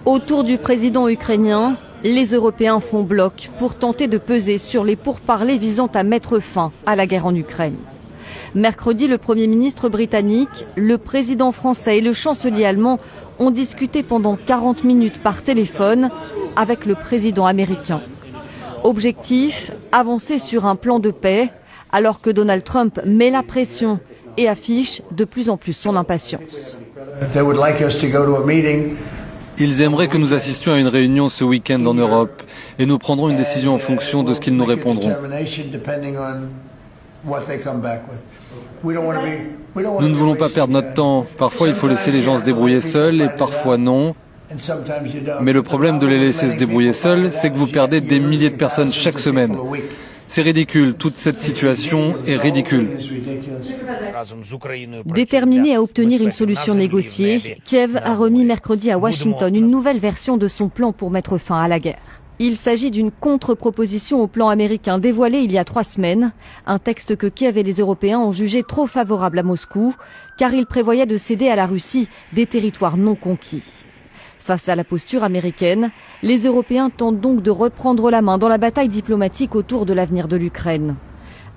Autour du président ukrainien, les Européens font bloc pour tenter de peser sur les pourparlers visant à mettre fin à la guerre en Ukraine. Mercredi, le Premier ministre britannique, le président français et le chancelier allemand ont discuté pendant 40 minutes par téléphone avec le président américain. Objectif, avancer sur un plan de paix, alors que Donald Trump met la pression et affiche de plus en plus son impatience. Ils aimeraient que nous assistions à une réunion ce week-end en Europe et nous prendrons une décision en fonction de ce qu'ils nous répondront. Nous ne voulons pas perdre notre temps. Parfois, il faut laisser les gens se débrouiller seuls et parfois non. Mais le problème de les laisser se débrouiller seuls, c'est que vous perdez des milliers de personnes chaque semaine. C'est ridicule, toute cette situation est ridicule. Déterminé à obtenir une solution négociée, Kiev a remis mercredi à Washington une nouvelle version de son plan pour mettre fin à la guerre. Il s'agit d'une contre-proposition au plan américain dévoilé il y a 3 semaines, un texte que Kiev et les Européens ont jugé trop favorable à Moscou, car il prévoyait de céder à la Russie des territoires non conquis. Face à la posture américaine, les Européens tentent donc de reprendre la main dans la bataille diplomatique autour de l'avenir de l'Ukraine.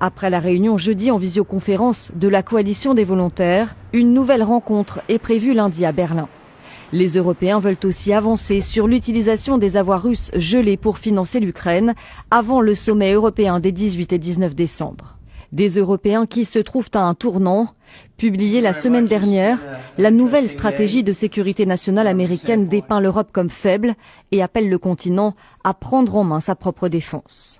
Après la réunion jeudi en visioconférence de la coalition des volontaires, une nouvelle rencontre est prévue lundi à Berlin. Les Européens veulent aussi avancer sur l'utilisation des avoirs russes gelés pour financer l'Ukraine avant le sommet européen des 18 et 19 décembre. Des Européens qui se trouvent à un tournant. Publiée la semaine dernière, la nouvelle stratégie de sécurité nationale américaine dépeint l'Europe comme faible et appelle le continent à prendre en main sa propre défense.